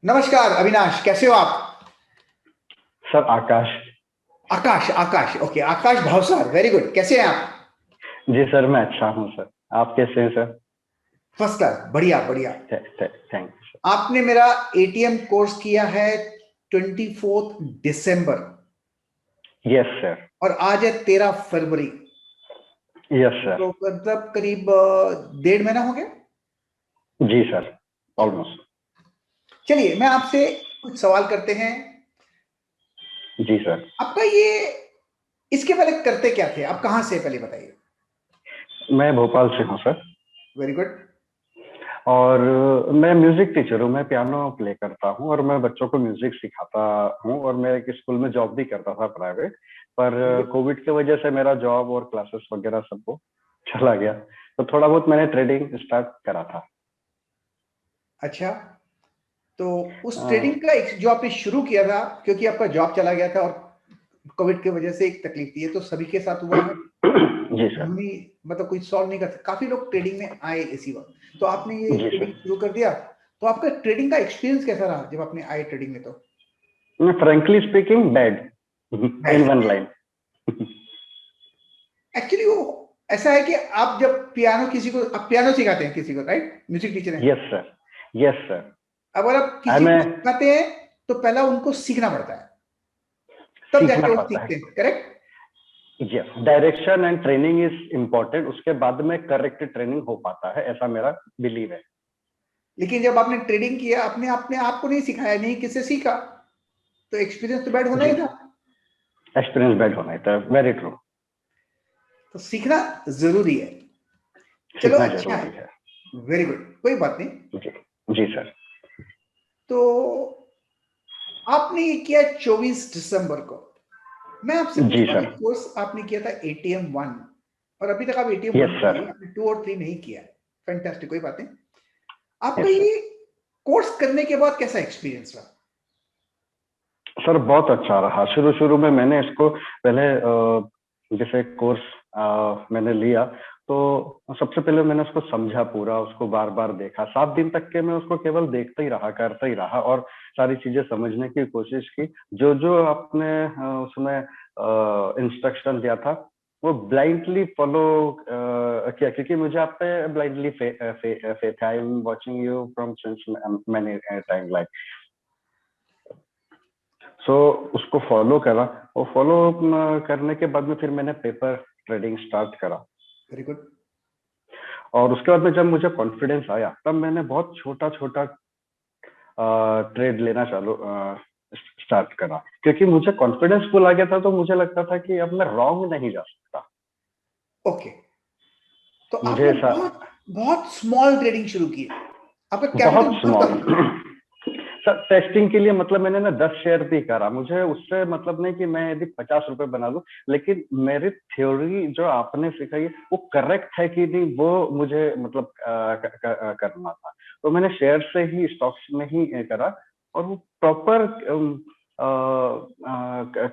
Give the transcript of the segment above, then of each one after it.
नमस्कार अविनाश, कैसे हो आप? सर आकाश। आकाश, आकाश, ओके, आकाश भावसार, वेरी गुड। कैसे हैं आप? जी सर, मैं अच्छा हूँ सर। आप कैसे हैं सर? फर्स्ट क्लास, बढ़िया बढ़िया। Thank you sir. आपने मेरा एटीएम कोर्स किया है 24 दिसंबर, यस सर। और आज है 13 फरवरी। Yes sir. तो मतलब करीब 1.5 महीना हो गया। जी सर, ऑलमोस्ट। चलिए, मैं आपसे कुछ सवाल करते हैं। जी सर। आपका ये, इसके पहले करते क्या थे? आप कहाँ से, पहले बताइए। मैं भोपाल से हूँ सर। Very good. और मैं म्यूजिक टीचर हूँ। मैं पियानो प्ले करता हूँ और मैं बच्चों को म्यूजिक सिखाता हूँ। और मैं एक स्कूल में जॉब भी करता था प्राइवेट। पर कोविड की वजह से मेरा जॉब और क्लासेस वगैरह सबको चला गया। तो थोड़ा बहुत मैंने ट्रेडिंग स्टार्ट करा था। अच्छा, तो उस अ, ट्रेडिंग का जो आपने शुरू किया था, क्योंकि आपका जॉब चला गया था और कोविड की वजह से एक तकलीफ थी, ये तो सभी के साथ हुआ है। जी सर। हम ही मतलब कोई सॉल्व नहीं कर सकते। काफी लोग ट्रेडिंग में आए इसी वक्त, तो आपने ये जी ट्रेडिंग सर। शुरू कर दिया। तो आपका ट्रेडिंग का एक्सपीरियंस कैसा रहा जब आपने आए ट्रेडिंग में? तो मैं frankly speaking bad in one line. Actually वो ऐसा है कि आप जब पियानो किसी को, आप पियानो सिखाते हैं किसी को, राइट? म्यूजिक टीचर हैं। Yes sir. Yes sir. अगर आप आई किसी मैं को सिखाते हैं तो पहला उनको सीखना पड़ता है, तब सीखना जाके वो पड़ता है। सीखते हैं, correct? Yes, direction and training is important. उसके बाद में करेक्ट ट्रेनिंग हो पाता है, ऐसा मेरा बिलीव है। लेकिन जब आपने ट्रेडिंग किया, अपने आपने आपको नहीं सिखाया, नहीं किससे सीखा, तो एक्सपीरियंस तो बैड होना जी, ही था। एक्सपीरियंस बैड होना था, वेरी ट्रू। तो सीखना जरूरी है। चलो, सीखना अच्छा जरूरी है, है। वेरी गुड, कोई बात नहीं। जी। जी सर। तो आपने ये किया 24 दिसंबर को। मैं आपसे जी पूछता हूँ, सर। कोर्स आपने किया था एटीएम 1, और अभी तक आप एटीएम 1 यस पे ही सर। हैं, आपने 2 और 3 नहीं किया है। फैंटास्टिक, कोई बात नहीं। आपका यस सर। ये कोर्स करने के बाद कैसा एक्सपीरियंस रहा? सर बहुत अच्छा रहा। शुरू शुरू में मैंने इसको पहले जैसे कोर्स मैंने लिया, तो सबसे पहले मैंने उसको समझा पूरा, उसको बार बार देखा। 7 दिन तक के मैं उसको केवल देखता ही रहा, करता ही रहा और सारी चीजें समझने की कोशिश की। जो जो आपने उसमें इंस्ट्रक्शन दिया था वो ब्लाइंडली फॉलो किया, क्योंकि मुझे आप पे ब्लाइंडली फेथ है। I am watching you from since many time like. So उसको फॉलो करा। और फॉलो करने के बाद में फिर मैंने पेपर ट्रेडिंग स्टार्ट करा। Very good. और उसके बाद में जब मुझे कॉन्फिडेंस आया, तब मैंने बहुत छोटा छोटा ट्रेड लेना चालू स्टार्ट करा, क्योंकि मुझे कॉन्फिडेंस फुल आ गया था। तो मुझे लगता था कि अब मैं रॉन्ग नहीं जा सकता। ओके, तो मुझे आपने ऐसा बहुत बहुत स्मॉल ट्रेडिंग शुरू की। आपका कैपिटल बहुत बहुत स्मॉल कम था। सर, टेस्टिंग के लिए मतलब मैंने ना 10 शेयर भी करा। मुझे उससे मतलब नहीं कि मैं यदि 50 रुपए बना लूं, लेकिन मेरी थ्योरी जो आपने सिखाई वो करेक्ट है कि नहीं, वो मुझे मतलब करना था। तो मैंने शेयर से ही, स्टॉक्स में ही करा। और वो प्रॉपर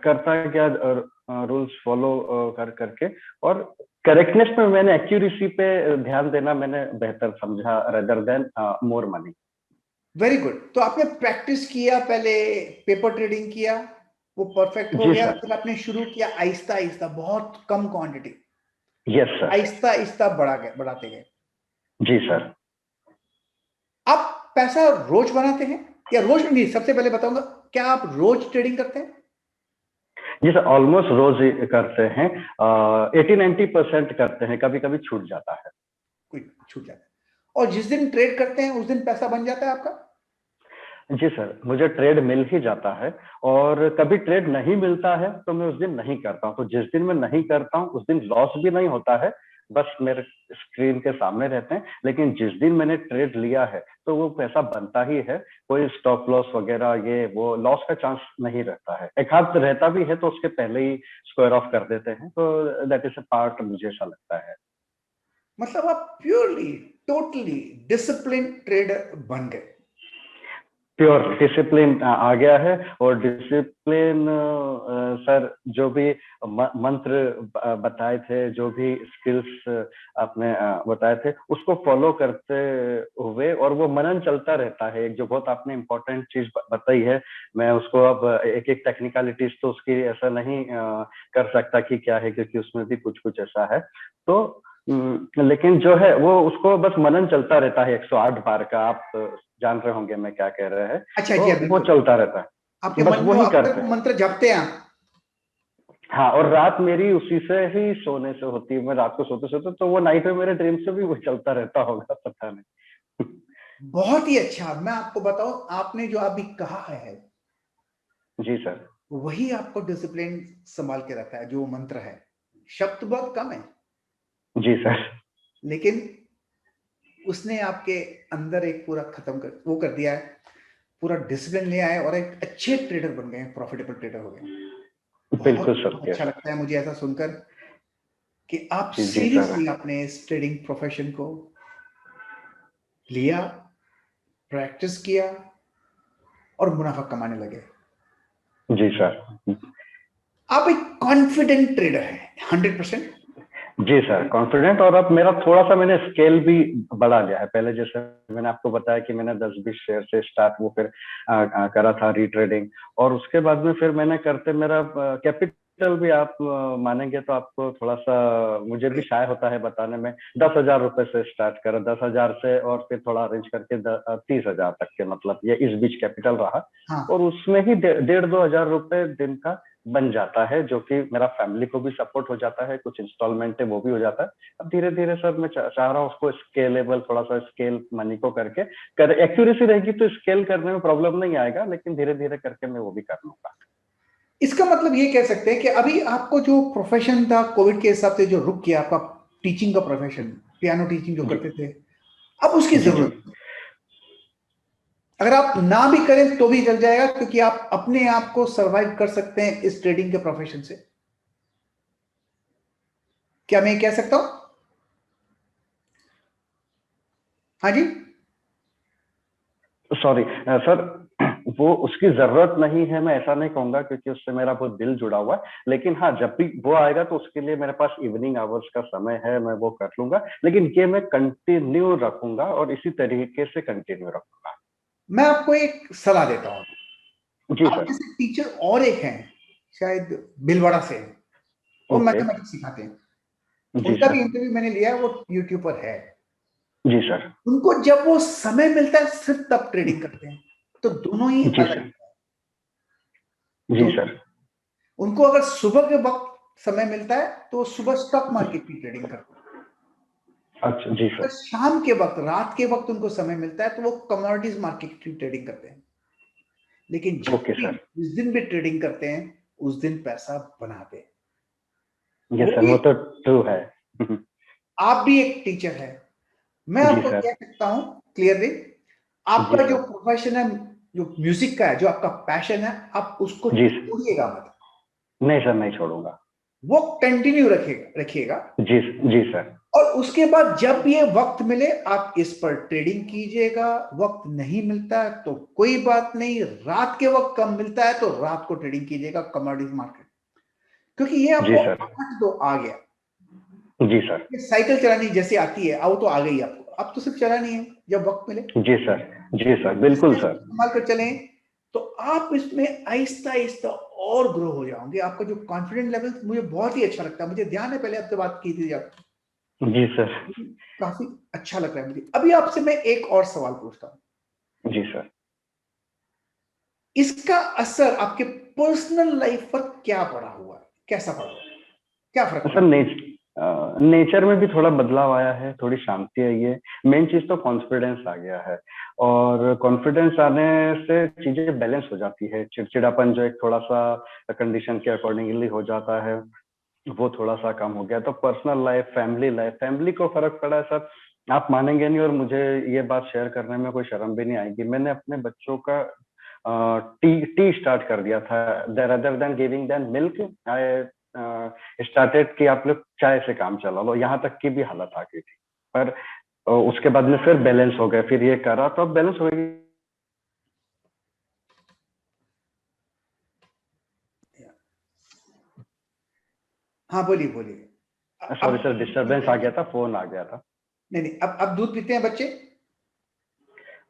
करता गया, रूल्स फॉलो कर करके। और करेक्टनेस में मैंने, एक्यूरेसी पे ध्यान देना मैंने बेहतर समझा, rather than more money. Very good. तो आपने प्रैक्टिस किया पहले, पेपर ट्रेडिंग किया, वो परफेक्ट हो जी गया, सर। फिर आपने शुरू किया आहिस्ता आहिस्ता, बहुत कम quantity, yes sir. Aahista Aahista बढ़ाते गए। जी सर। आप पैसा रोज बनाते हैं या रोज नहीं? सबसे पहले बताऊंगा, क्या आप रोज ट्रेडिंग करते हैं? जी सर, ऑलमोस्ट रोज ही करते हैं। 80-90% करते हैं, कभी कभी छूट जाता है। कोई छूट जाता है, और जिस दिन ट्रेड करते हैं उस दिन पैसा बन जाता है आपका? जी सर, मुझे ट्रेड मिल ही जाता है। और कभी ट्रेड नहीं मिलता है तो मैं उस दिन नहीं करता हूँ। तो जिस दिन मैं नहीं करता हूँ उस दिन लॉस भी नहीं होता है, बस मेरे स्क्रीन के सामने रहते हैं। लेकिन जिस दिन मैंने ट्रेड लिया है तो वो पैसा बनता ही है। कोई स्टॉप लॉस वगैरह ये वो लॉस का चांस नहीं रहता है। एक हाथ रहता भी है तो उसके पहले ही स्क्वायर ऑफ कर देते हैं। तो दैट इज अ पार्ट, मुझे ऐसा लगता है। मतलब आप प्योरली, टोटली डिसिप्लिन ट्रेडर बन गए। प्योर डिसिप्लिन आ गया है। और डिसिप्लिन सर जो भी मंत्र बताए थे, जो भी स्किल्स आपने बताए थे, उसको फॉलो करते हुए, और वो मनन चलता रहता है। एक जो बहुत आपने इम्पोर्टेंट चीज बताई है, मैं उसको अब एक एक टेक्निकलिटीज तो उसकी ऐसा नहीं कर सकता कि क्या है, क्योंकि उसमें भी कुछ कुछ ऐसा है। तो लेकिन जो है वो उसको बस मनन चलता रहता है 108 बार का। आप जान रहे होंगे मैं क्या कह रहे हैं। अच्छा तो जी, वो बिल्कुल। चलता रहता आपके है, बस मन में वही अब तक करते वो हैं। मंत्र जपते हैं आप? हाँ, और रात मेरी उसी से ही सोने से होती है। मैं रात को सोते सोते, तो वो नाइट में मेरे ड्रीम से भी वो चलता रहता होगा, पता नहीं। बहुत ही अच्छा। मैं आपको बताऊं, आपने जो अभी कहा है जी सर। वही आपको डिसिप्लिन संभाल के रखा है। जो मंत्र है, शब्द बहुत कम है, जी सर। लेकिन उसने आपके अंदर एक पूरा खत्म कर वो कर दिया है। पूरा डिसिप्लिन ले आए और एक अच्छे ट्रेडर बन गए, प्रॉफिटेबल ट्रेडर हो गए। बहुत बिल्कुल बहुत सत्य अच्छा है। लगता है मुझे ऐसा सुनकर कि आप जी जी सर। सीरियसली अपने इस ट्रेडिंग प्रोफेशन को लिया, प्रैक्टिस किया और मुनाफा कमाने लगे। जी सर। आप एक कॉन्फिडेंट ट्रेडर हैं 100%। जी सर, कॉन्फिडेंट। और अब मेरा थोड़ा सा मैंने स्केल भी बढ़ा लिया है। पहले जैसे मैंने आपको बताया कि मैंने 10-20 शेयर से स्टार्ट वो फिर करा था रिट्रेडिंग, और उसके बाद में फिर मैंने करते मेरा कैपिटल भी आप मानेंगे तो आपको थोड़ा सा मुझे भी शाय होता है बताने में। 10,000 रुपए से स्टार्ट करा, 10,000 से, और फिर थोड़ा अरेंज करके 30,000 तक के, मतलब ये इस बीच कैपिटल रहा। हाँ, और उसमें ही 1,500-2,000 रुपए दिन का बन जाता है, जो कि मेरा फैमिली को भी सपोर्ट हो जाता है, कुछ इंस्टॉलमेंट है वो भी हो जाता है। अब धीरे धीरे सर मैं चाह रहा हूँ उसको स्केलेबल, थोड़ा सा स्केल मनी को करके कर, एक्यूरेसी रहेगी तो स्केल करने में प्रॉब्लम नहीं आएगा, लेकिन धीरे धीरे करके मैं वो भी कर लूंगा। इसका मतलब ये कह सकते हैं कि अभी आपको जो प्रोफेशन था कोविड के हिसाब से जो रुक गया आपका, टीचिंग का प्रोफेशन, पियानो टीचिंग जो जी करते थे, अब उसकी जी जी। जरूरत नहीं। अगर आप ना भी करें तो भी चल जाएगा, क्योंकि आप अपने आप को सरवाइव कर सकते हैं इस ट्रेडिंग के प्रोफेशन से। क्या मैं ये कह सकता हूं? हाँ जी। सॉरी सर, वो उसकी जरूरत नहीं है, मैं ऐसा नहीं कहूंगा, क्योंकि उससे मेरा बहुत दिल जुड़ा हुआ है। लेकिन हाँ, जब भी वो आएगा तो उसके लिए मेरे पास इवनिंग आवर्स का समय है, मैं वो कर लूंगा। लेकिन ये मैं कंटिन्यू रखूंगा और इसी तरीके से कंटिन्यू रखूंगा। मैं आपको एक सलाह देता हूं। जी आप सर। जैसे टीचर और एक हैं, शायद भीलवाड़ा से हैं, वो ओके। मैथमेटिक्स सिखाते हैं। जी उनका भी सर। इंटरव्यू मैंने लिया है, वो यूट्यूब पर है। जी सर। उनको जब वो समय मिलता है सिर्फ तब ट्रेडिंग करते हैं। तो दोनों ही जी अलग सर। है। जी दोनों सर। ही। उनको अगर सुबह के वक्त समय मिलता है तो वो सुबह स्टॉक मार्केट की ट्रेडिंग करते हैं। अच्छा जी अगर सर। शाम के वक्त, रात के वक्त उनको समय मिलता है तो वो कमोडिटीज मार्केट की ट्रेडिंग करते हैं। लेकिन जब ओके भी, सर। जिस दिन भी ट्रेडिंग करते हैं, उस दिन पैसा बनाते हैं। यस वो सर, भी, वो तो ट्रू है। आप भी एक टीचर है। मैं जी आपको सर। कह सकता हूं क्लियरली, जी आपका जो सर। प्रोफेशन है, जो म्यूजिक का है, जो आपका पैशन है, आप उसको जी सर। छोड़िएगा मत। नहीं सर, नहीं छोड़ूंगा। वो कंटिन्यू रखिएगा रखिएगा। जी। जी सर। और उसके बाद जब ये वक्त मिले आप इस पर ट्रेडिंग कीजिएगा। वक्त नहीं मिलता है तो कोई बात नहीं, रात के वक्त कम मिलता है तो रात को ट्रेडिंग कीजिएगा कमोडिटीज मार्केट। क्योंकि ये जी आपको सर। आठ दो आ गया। जी सर। ये साइकिल चलानी जैसी आती है, अब तो आ गई आपको, अब तो सिर्फ चलानी है जब वक्त मिले। जी सर। जी सर, बिल्कुल इसमें सर। इस्तेमाल कर चलें तो आप इसमें आहिस्ता आहिस्ता और ग्रो हो जाओगे। आपका जो कॉन्फिडेंस लेवल मुझे बहुत ही अच्छा लगता है। मुझे ध्यान है पहले आपसे बात की थी जब, जी सर। काफी अच्छा लग रहा है मुझे। अभी आपसे मैं एक और सवाल पूछता हूँ। जी सर। इसका असर आपके पर्सनल लाइफ पर क्या पड़ा हुआ है? कैसा पड़ा हुआ है? क्या फर्क पड़ा सर है? नेचर में भी थोड़ा बदलाव आया है, थोड़ी शांति आई है। मेन चीज तो कॉन्फिडेंस आ गया है। और कॉन्फिडेंस आने से चीजें बैलेंस हो जाती है। चिड़चिड़ापन जो एक थोड़ा सा कंडीशन के अकॉर्डिंगली हो जाता है, वो थोड़ा सा कम हो गया। तो पर्सनल लाइफ, फैमिली को फर्क पड़ा है सर। आप मानेंगे नहीं, और मुझे ये बात शेयर करने में कोई शर्म भी नहीं आएगी। मैंने अपने बच्चों का टी टी स्टार्ट कर दिया था। Other than giving them milk, I started कि आप लोग चाय से काम चला लो, यहाँ तक की भी हालत आ गई थी। पर उसके बाद में फिर बैलेंस हो गया, फिर ये करा तो अब बैलेंस हो गई। हाँ बोलिए बोलिए। सॉरी सर, डिस्टरबेंस आ गया था, फोन आ गया था। नहीं नहीं, अब दूध पीते हैं बच्चे?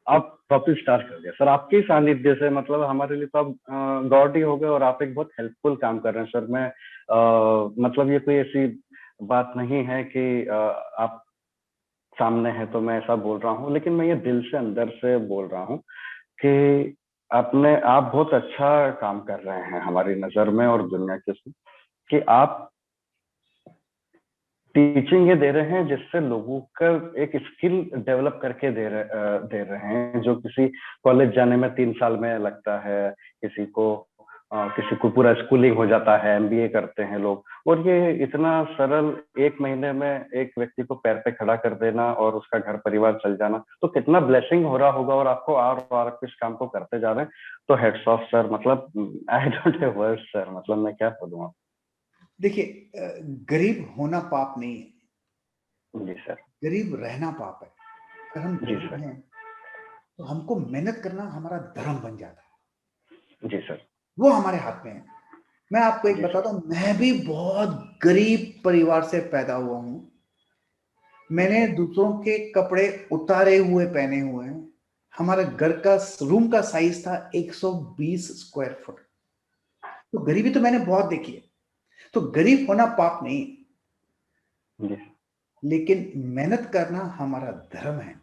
आप टॉपिक स्टार्ट कर दिया सर, आपके सानिध्य से मतलब हमारे लिए तो आप गॉड ही हो गए, और आप एक बहुत हेल्पफुल काम कर रहे हैं सर। मैं मतलब ये कोई ऐसी बात नहीं है कि आप सामने हैं तो मैं ऐसा बोल रहा हूँ, लेकिन मैं ये दिल से अंदर से बोल रहा हूँ कि आप बहुत अच्छा काम कर रहे हैं हमारी नजर में और दुनिया के से, कि आप टीचिंग ये दे रहे हैं जिससे लोगों का एक स्किल डेवलप करके दे रहे हैं, जो किसी कॉलेज जाने में 3 साल में लगता है, किसी को पूरा स्कूलिंग हो जाता है, एमबीए करते हैं लोग, और ये इतना सरल 1 महीने में एक व्यक्ति को पैर पे खड़ा कर देना और उसका घर परिवार चल जाना, तो कितना ब्लेसिंग हो रहा होगा। और आपको और इस काम को करते जा रहे हैं, तो हेड्स ऑफ सर। मतलब I don't have words sir, मतलब मैं क्या बोलूँ। देखिए, गरीब होना पाप नहीं है, जी सर। गरीब रहना पाप है। अगर हम जी गरीब सर। हैं तो हमको मेहनत करना हमारा धर्म बन जाता है, जी सर। वो हमारे हाथ में है। मैं आपको एक जी बताता सर। हूँ, मैं भी बहुत गरीब परिवार से पैदा हुआ हूँ। मैंने दूसरों के कपड़े उतारे हुए पहने हुए हैं। हमारे घर का रूम का साइज था 120 स्क्वायर फुट। तो गरीबी तो मैंने बहुत देखी है। तो गरीब होना पाप नहीं है, जी लेकिन मेहनत करना हमारा धर्म है।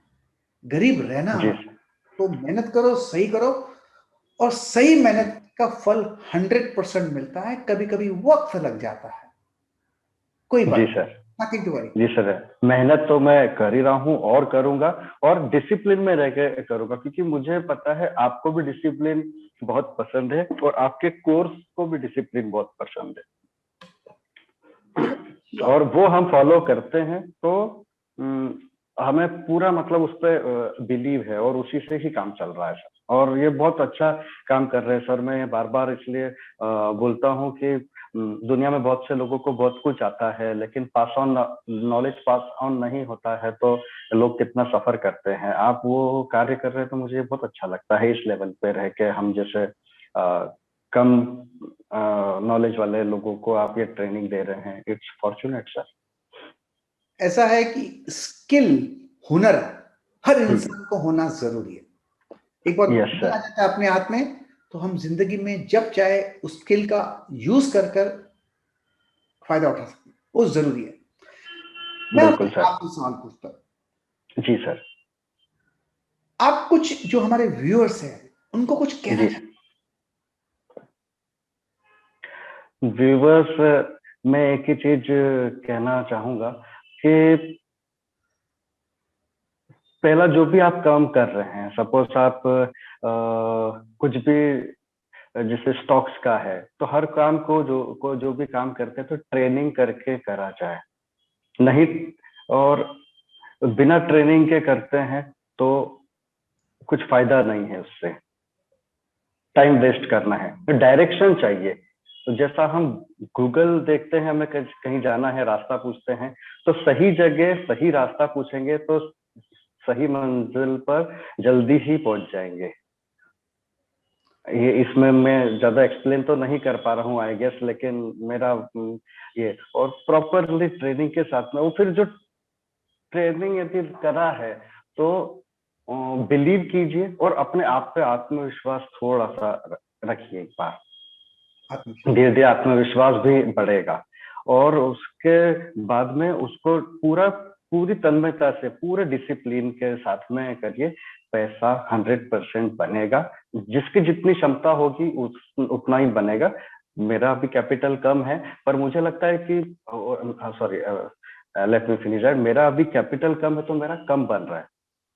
गरीब रहना जी मत, तो मेहनत करो, सही करो, और सही मेहनत का फल 100% मिलता है। कभी कभी वक्त लग जाता है, कोई जी बात सर। नहीं, टू वरी। जी सर, मेहनत तो मैं कर ही रहा हूँ और करूंगा, और डिसिप्लिन में रह के करूंगा, क्योंकि मुझे पता है आपको भी डिसिप्लिन बहुत पसंद है और आपके कोर्स को भी डिसिप्लिन बहुत पसंद है, और वो हम फॉलो करते हैं। तो हमें पूरा मतलब उस पर बिलीव है और उसी से ही काम चल रहा है सर। और ये बहुत अच्छा काम कर रहे हैं सर। मैं बार बार इसलिए बोलता हूँ कि दुनिया में बहुत से लोगों को बहुत कुछ आता है, लेकिन pass on knowledge pass on नहीं होता है, तो लोग कितना सफर करते हैं। आप वो कार्य कर रहे हैं तो मुझे बहुत अच्छा लगता है, इस लेवल पे रह के हम जैसे कम नॉलेज वाले लोगों को आप ये ट्रेनिंग दे रहे हैं। It's fortunate sir. ऐसा है कि स्किल, हुनर हर इंसान को होना जरूरी है। एक बार यस हुनर आ सर। जाता है अपने हाथ में, तो हम जिंदगी में जब चाहे उस स्किल का यूज कर कर फायदा उठा सकते हैं, वो जरूरी है। मैं बिल्कुल आपसे सर। आपसे सवाल पूछता हूँ, जी सर। आप कुछ जो हमारे व्यूअर्स हैं उनको कुछ कहना जी चाहते व्यूवर्स, मैं एक ही चीज कहना चाहूंगा कि पहला जो भी आप काम कर रहे हैं, सपोज आप कुछ भी, जैसे स्टॉक्स का है, तो हर काम को जो भी काम करते हैं तो ट्रेनिंग करके करा जाए, नहीं और बिना ट्रेनिंग के करते हैं तो कुछ फायदा नहीं है उससे, टाइम वेस्ट करना है। तो डायरेक्शन चाहिए। तो जैसा हम गूगल देखते हैं, हमें कहीं जाना है, रास्ता पूछते हैं, तो सही जगह सही रास्ता पूछेंगे तो सही मंजिल पर जल्दी ही पहुंच जाएंगे। ये इसमें मैं ज्यादा एक्सप्लेन तो नहीं कर पा रहा हूँ आई गेस, लेकिन मेरा ये, और प्रॉपरली ट्रेनिंग के साथ में वो, फिर जो ट्रेनिंग यदि करा है तो बिलीव कीजिए और अपने आप पे आत्मविश्वास थोड़ा सा रखिए। एक बार हैं आत्मविश्वास? धीरे धीरे आत्मविश्वास भी बढ़ेगा, और उसके बाद में उसको पूरी तन्मयता से पूरे डिसिप्लिन के साथ में करिए। पैसा 100% बनेगा, जिसकी जितनी क्षमता होगी उतना ही बनेगा। मेरा अभी कैपिटल कम है, पर मुझे लगता है कि, sorry, let me finish that. मेरा अभी कैपिटल कम है तो मेरा कम बन रहा है।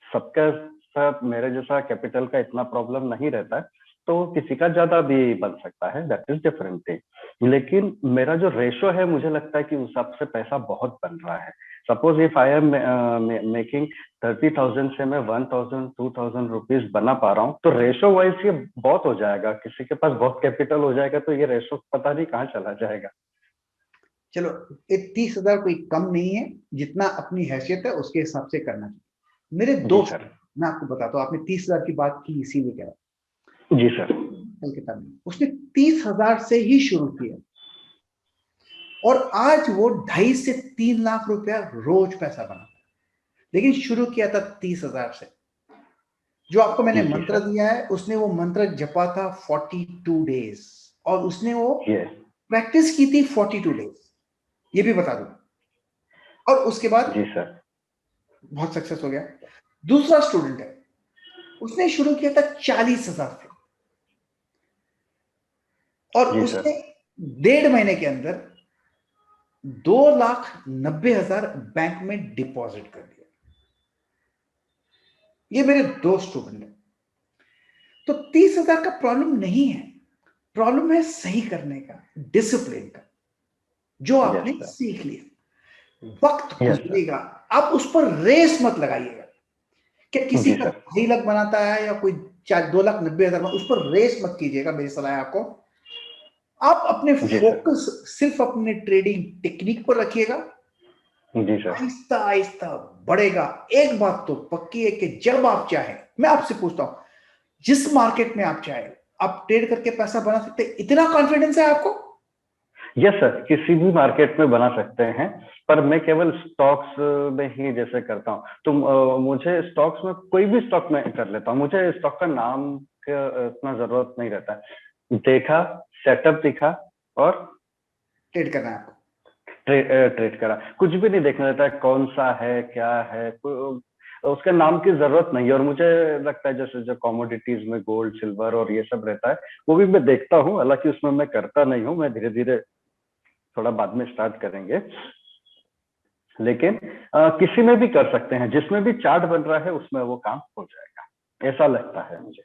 सबका साथ मेरे जैसा कैपिटल का इतना प्रॉब्लम नहीं रहता है, तो किसी का ज्यादा भी बन सकता है, दैट इज डिफरेंट थिंग। लेकिन मेरा जो रेशो है, मुझे लगता है कि उस हिसाब से पैसा बहुत बन रहा है। Suppose if I am making 30,000 से मैं 1,000 2,000 रुपीज बना पा रहा हूँ, तो रेशो वाइज ये बहुत हो जाएगा। किसी के पास बहुत कैपिटल हो जाएगा तो ये रेशो पता नहीं कहाँ चला जाएगा। चलो, ये 30,000 कोई कम नहीं है, जितना अपनी हैसियत है उसके हिसाब से करना चाहिए। मेरे जी दोस्त, सर। मैं आपको बताता हूँ, आपने 30,000 की बात की, इसीलिए कह रहा हूँ। जी सर। कलकत्ता में उसने 30,000 से ही शुरू किया, और आज वो 2.5 से 3 लाख रुपया रोज पैसा बनाता है, लेकिन शुरू किया था 30,000 से। जो आपको मैंने जी मंत्र सर। दिया है, उसने वो मंत्र जपा था 42 डेज, और उसने वो ये प्रैक्टिस की थी 42 डेज, ये भी बता दूं, और उसके बाद जी सर। बहुत सक्सेस हो गया। दूसरा स्टूडेंट है, उसने शुरू किया था 40,000 से, और जी उसने सर। 1.5 महीने के अंदर 2,90,000 बैंक में डिपॉजिट कर दिया। ये मेरे 2 स्टूडेंट हैं। तो 30,000 का प्रॉब्लम नहीं है, प्रॉब्लम है सही करने का, डिसिप्लिन का, जो यस आपने सर। सीख लिया। वक्त यस सर। गुजरेगा, आप उस पर रेस मत लगाइएगा कि किसी जी का सर। 2.5 लाख बनाता है या कोई 2,90,000, उस पर रेस मत कीजिएगा। मेरी सलाह है आपको, आप अपने जी सर। फोकस सिर्फ अपने ट्रेडिंग टेक्निक पर रखिएगा, जी सर। आहिस्ता आहिस्ता बढ़ेगा। एक बात तो पक्की है कि जब आप चाहें, मैं आपसे पूछता हूं, जिस मार्केट में आप चाहें आप ट्रेड करके पैसा बना सकते हैं, इतना कॉन्फिडेंस है आपको? यस सर, किसी भी मार्केट में बना सकते हैं, पर मैं केवल स्टॉक्स में ही जैसे करता हूँ। तो मुझे स्टॉक्स में कोई भी स्टॉक में कर लेता हूँ, मुझे स्टॉक का नाम का इतना जरूरत नहीं रहता है। देखा, सेटअप दिखा और ट्रेड करना है आपको। ट्रेड करा, कुछ भी नहीं देखना रहता है कौन सा है क्या है, उसके नाम की जरूरत नहीं है। और मुझे लगता है जैसे जो कमोडिटीज में गोल्ड सिल्वर और ये सब रहता है, वो भी मैं देखता हूँ, हालांकि उसमें मैं करता नहीं हूँ, मैं धीरे धीरे थोड़ा बाद में स्टार्ट करेंगे। लेकिन किसी में भी कर सकते हैं, जिसमें भी चार्ट बन रहा है उसमें वो काम हो जाएगा, ऐसा लगता है मुझे।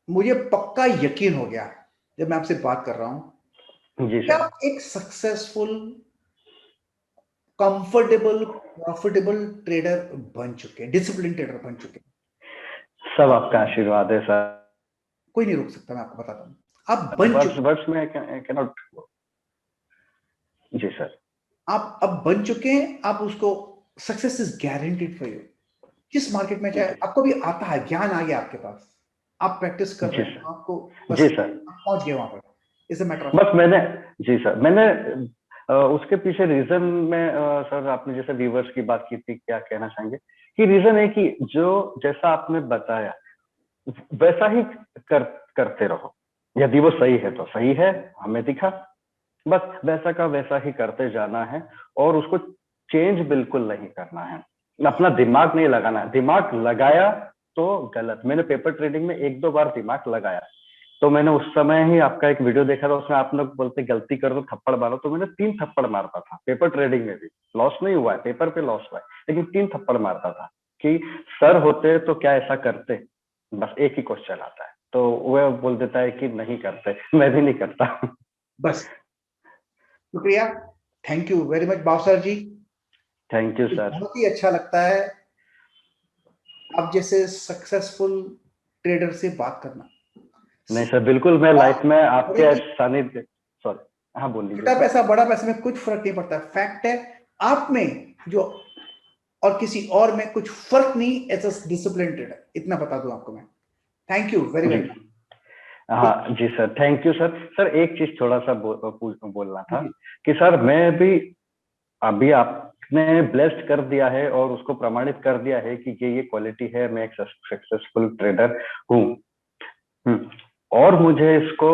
मुझे पक्का यकीन हो गया जब मैं आपसे बात कर रहा हूं जी कि सर। आप एक सक्सेसफुल, कंफर्टेबल, प्रॉफिटेबल ट्रेडर बन चुके हैं, डिसिप्लिन ट्रेडर बन चुके हैं। सब आप, आपका आशीर्वाद है सर। कोई नहीं रोक सकता, मैं आपको बताता हूं, आप बन वर्ड्स चुके वर्ड्स में कैनॉट। जी सर। आप अब बन चुके हैं, आप उसको, success is guaranteed for you. जिस मार्केट में चाहे, जी। आपको भी आता है, ज्ञान आ गया आपके पास, आप प्रैक्टिस कर जी रहे हैं, सर। आपको जी बस सर। आप पहुंच गए वहां पर। इट्स अ मैटर ऑफ बस मैंने, जी सर, मैंने उसके पीछे रीजन में सर आपने जैसे व्यूवर्स की बात की थी, क्या कहना चाहेंगे कि रीजन है कि जो जैसा आपने बताया वैसा ही करते रहो। यदि वो सही है तो सही है, हमें दिखा, बस वैसा का वैसा ही करते जाना है, और उसको चेंज बिल्कुल नहीं करना है, अपना दिमाग नहीं लगाना है। दिमाग लगाया तो गलत। मैंने पेपर ट्रेडिंग में 1-2 बार दिमाग लगाया, तो मैंने उस समय ही आपका एक वीडियो देखा था, उसमें आप लोग बोलते गलती कर दो थप्पड़ मारो, तो मैंने 3 थप्पड़ मारता था पेपर ट्रेडिंग में भी। लॉस नहीं हुआ है, पेपर पे लॉस हुआ है, लेकिन 3 थप्पड़ मारता था कि सर होते तो क्या ऐसा करते। बस एक ही क्वेश्चन आता है, तो वह बोल देता है कि नहीं करते, मैं भी नहीं करता। बस। शुक्रिया, थैंक यू वेरी मच बावसर जी। Thank you sir. बहुत ही अच्छा लगता है आप जैसे सक्सेसफुल ट्रेडर से बात करना। नहीं सर, बिल्कुल, मैं बड़ा लाइफ में बड़े आपके की, सानिध्य, सॉरी, हाँ बोल लीजिए छोटा सर। पैसा बड़ा पैसा में कुछ फर्क नहीं पड़ता। फैक्ट है आप में जो, और किसी और में कुछ फर्क नहीं, एज अ डिसिप्लिन ट्रेडर, इतना बता दूं आपको मैं। थैंक यू वेरी जी। Very much. हाँ जी sir, thank you sir. Sir एक चीज थोड़ा सा बोलना था जी, कि सर मैं भी, अभी आपने ब्लेस्ड कर दिया है और उसको प्रमाणित कर दिया है कि ये क्वालिटी है, मैं एक सक्सेसफुल ट्रेडर हूँ। और मुझे इसको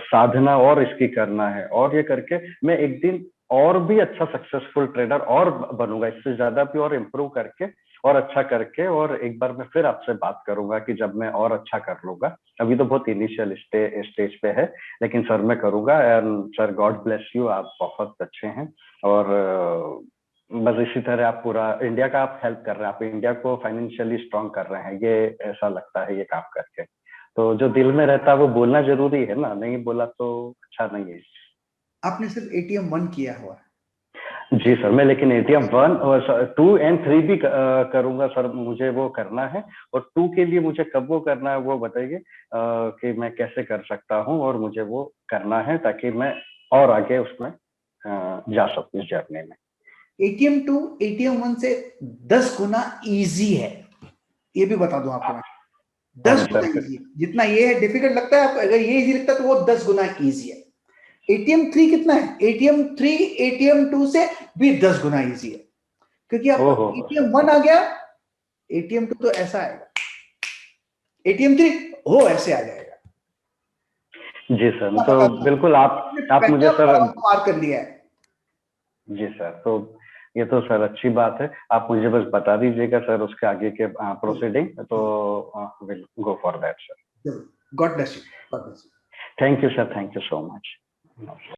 साधना और इसकी करना है, और ये करके मैं एक दिन और भी अच्छा सक्सेसफुल ट्रेडर और बनूंगा, इससे ज्यादा भी और इम्प्रूव करके और अच्छा करके, और एक बार मैं फिर आपसे बात करूंगा कि जब मैं और अच्छा कर लूंगा। अभी तो बहुत इनिशियल स्टेज पे है, लेकिन सर मैं करूंगा। And sir God bless you, आप बहुत अच्छे हैं। और बस इसी तरह आप पूरा इंडिया का आप हेल्प कर रहे हैं, आप इंडिया को फाइनेंशियली स्ट्रांग कर रहे हैं, ये ऐसा लगता है ये काम करके। तो जो दिल में रहता है वो बोलना जरूरी है ना, नहीं बोला तो अच्छा नहीं है। आपने सिर्फ एटीएम 1 किया हुआ है। जी सर, मैं लेकिन एटीएम 1 और 2 एंड 3 भी करूंगा सर, मुझे वो करना है। और 2 के लिए मुझे कब वो करना है वो बताइए, कि मैं कैसे कर सकता हूँ, और मुझे वो करना है ताकि मैं और आगे उसमें जा सकूँ इस जर्नी में। एटीएम 2 एटीएम 1 से 10 गुना इजी है, ये भी बता दूं आपको मैं। हाँ 10 जी गुना सर। इजी है, जितना ये है डिफिकल्ट लगता है आपको, अगर ये इजी लगता है तो वो 10 गुना इजी है। ATM 3 कितना है? ATM 3 ATM 2 से भी 10 गुना इजी है, क्योंकि आपका ATM 1 आ गया, ATM 2 तो ऐसा आएगा, ATM 3 हो ऐसे आ जाएगा। जी सर, तो बिल्कुल आप मुझे सर पार कर लिया है। जी सर, तो ये तो सर अच्छी बात है, आप मुझे बस बता दीजिएगा सर उसके आगे के प्रोसीडिंग, तो will go for that sir. God bless you, God bless you. Thank you sir, thank you so much.